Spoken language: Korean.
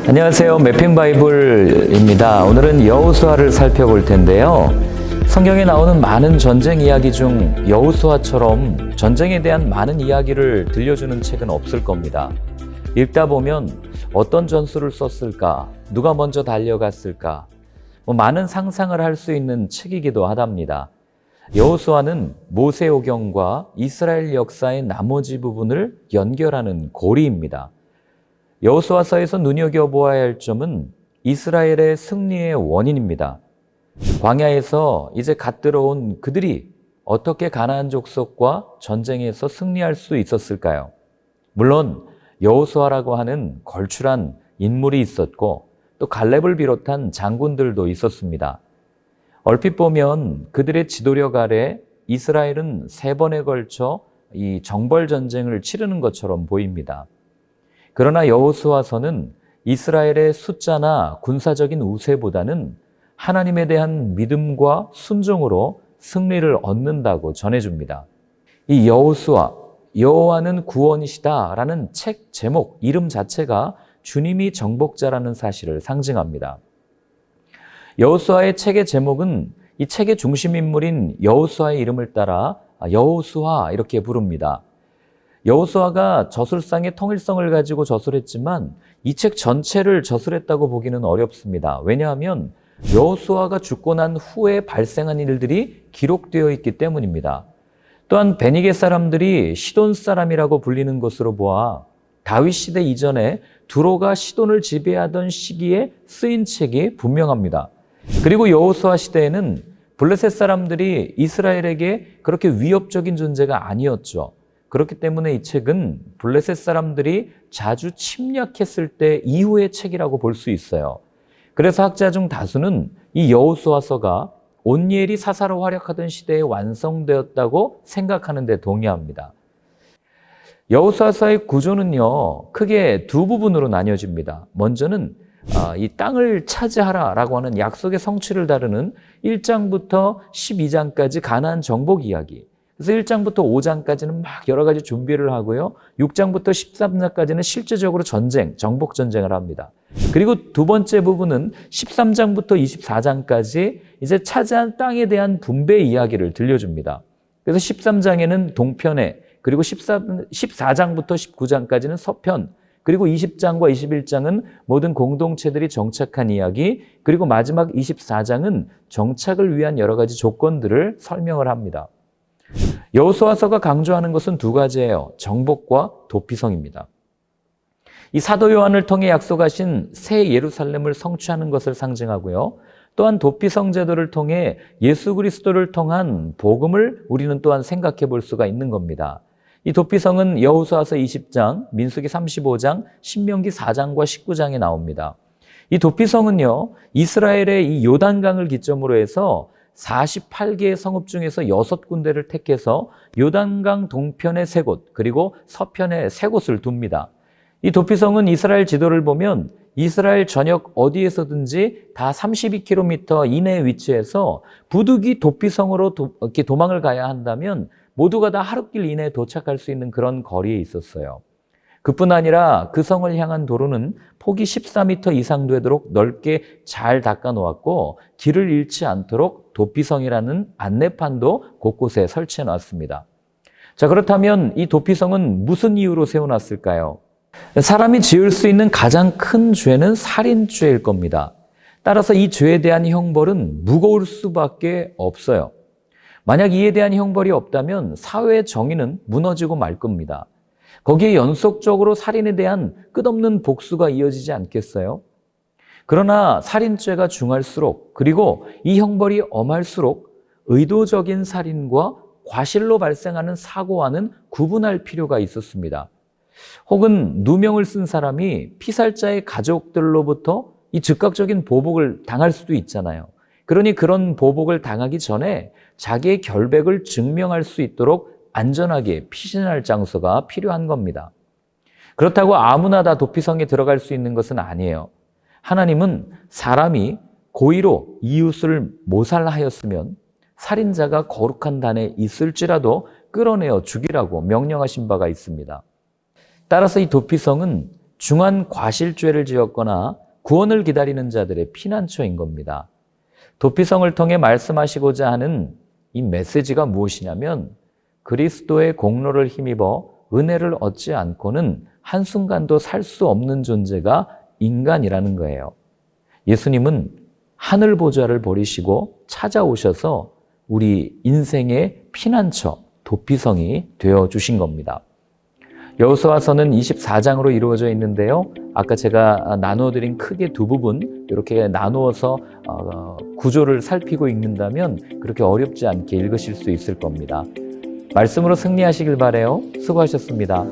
안녕하세요. 매핑바이블입니다. 오늘은 여호수아를 살펴볼 텐데요. 성경에 나오는 많은 전쟁 이야기 중 여호수아처럼 전쟁에 대한 많은 이야기를 들려주는 책은 없을 겁니다. 읽다 보면 어떤 전술을 썼을까? 누가 먼저 달려갔을까? 많은 상상을 할 수 있는 책이기도 하답니다. 여호수아는 모세오경과 이스라엘 역사의 나머지 부분을 연결하는 고리입니다. 여호수아서에서 눈여겨보아야 할 점은 이스라엘의 승리의 원인입니다. 광야에서 이제 갓 들어온 그들이 어떻게 가나안 족속과 전쟁에서 승리할 수 있었을까요? 물론 여호수아라고 하는 걸출한 인물이 있었고 또 갈렙을 비롯한 장군들도 있었습니다. 얼핏 보면 그들의 지도력 아래 이스라엘은 3번에 걸쳐 이 정벌 전쟁을 치르는 것처럼 보입니다. 그러나 여호수아서는 이스라엘의 숫자나 군사적인 우세보다는 하나님에 대한 믿음과 순종으로 승리를 얻는다고 전해줍니다. 이 여호수아, 여호와는 구원이시다라는 책 제목, 이름 자체가 주님이 정복자라는 사실을 상징합니다. 여호수아의 책의 제목은 이 책의 중심인물인 여호수아의 이름을 따라 여호수아 이렇게 부릅니다. 여호수아가 저술상의 통일성을 가지고 저술했지만 이 책 전체를 저술했다고 보기는 어렵습니다. 왜냐하면 여호수아가 죽고 난 후에 발생한 일들이 기록되어 있기 때문입니다. 또한 베니게 사람들이 시돈 사람이라고 불리는 것으로 보아 다윗 시대 이전에 두로가 시돈을 지배하던 시기에 쓰인 책이 분명합니다. 그리고 여호수아 시대에는 블레셋 사람들이 이스라엘에게 그렇게 위협적인 존재가 아니었죠. 그렇기 때문에 이 책은 블레셋 사람들이 자주 침략했을 때 이후의 책이라고 볼 수 있어요. 그래서 학자 중 다수는 이 여호수아서가 온니엘이 사사로 활약하던 시대에 완성되었다고 생각하는 데 동의합니다. 여호수아서의 구조는요, 크게 두 부분으로 나뉘어집니다. 먼저는 이 땅을 차지하라라고 하는 약속의 성취를 다루는 1장부터 12장까지 가나안 정복 이야기. 그래서 1장부터 5장까지는 막 여러 가지 준비를 하고요. 6장부터 13장까지는 실제적으로 전쟁, 정복 전쟁을 합니다. 그리고 두 번째 부분은 13장부터 24장까지 이제 차지한 땅에 대한 분배 이야기를 들려줍니다. 그래서 13장에는 동편에, 그리고 14장부터 19장까지는 서편, 그리고 20장과 21장은 모든 공동체들이 정착한 이야기, 그리고 마지막 24장은 정착을 위한 여러 가지 조건들을 설명을 합니다. 여호수아서가 강조하는 것은 두 가지예요. 정복과 도피성입니다. 이 사도 요한을 통해 약속하신 새 예루살렘을 성취하는 것을 상징하고요. 또한 도피성 제도를 통해 예수 그리스도를 통한 복음을 우리는 또한 생각해 볼 수가 있는 겁니다. 이 도피성은 여호수아서 20장, 민수기 35장, 신명기 4장과 19장에 나옵니다. 이 도피성은요, 이스라엘의 이 요단강을 기점으로 해서 48개의 성읍 중에서 6군데를 택해서 요단강 동편의 3곳, 그리고 서편의 3곳을 둡니다. 이 도피성은 이스라엘 지도를 보면 이스라엘 전역 어디에서든지 다 32km 이내에 위치해서 부득이 도피성으로 이렇게 도망을 가야 한다면 모두가 다 하룻길 이내에 도착할 수 있는 그런 거리에 있었어요. 그뿐 아니라 그 성을 향한 도로는 폭이 14m 이상 되도록 넓게 잘 닦아 놓았고 길을 잃지 않도록 도피성이라는 안내판도 곳곳에 설치해 놨습니다. 자, 그렇다면 이 도피성은 무슨 이유로 세워놨을까요? 사람이 지을 수 있는 가장 큰 죄는 살인죄일 겁니다. 따라서 이 죄에 대한 형벌은 무거울 수밖에 없어요. 만약 이에 대한 형벌이 없다면 사회의 정의는 무너지고 말 겁니다. 거기에 연속적으로 살인에 대한 끝없는 복수가 이어지지 않겠어요? 그러나 살인죄가 중할수록, 그리고 이 형벌이 엄할수록 의도적인 살인과 과실로 발생하는 사고와는 구분할 필요가 있었습니다. 혹은 누명을 쓴 사람이 피살자의 가족들로부터 이 즉각적인 보복을 당할 수도 있잖아요. 그러니 그런 보복을 당하기 전에 자기의 결백을 증명할 수 있도록 안전하게 피신할 장소가 필요한 겁니다. 그렇다고 아무나 다 도피성에 들어갈 수 있는 것은 아니에요. 하나님은 사람이 고의로 이웃을 모살하였으면 살인자가 거룩한 단에 있을지라도 끌어내어 죽이라고 명령하신 바가 있습니다. 따라서 이 도피성은 중한 과실죄를 지었거나 구원을 기다리는 자들의 피난처인 겁니다. 도피성을 통해 말씀하시고자 하는 이 메시지가 무엇이냐면 그리스도의 공로를 힘입어 은혜를 얻지 않고는 한순간도 살 수 없는 존재가 인간이라는 거예요. 예수님은 하늘 보좌를 버리시고 찾아오셔서 우리 인생의 피난처, 도피성이 되어주신 겁니다. 여호수아서는 24장으로 이루어져 있는데요. 아까 제가 나누어드린 크게 두 부분 이렇게 나누어서 구조를 살피고 읽는다면 그렇게 어렵지 않게 읽으실 수 있을 겁니다. 말씀으로 승리하시길 바라요. 수고하셨습니다.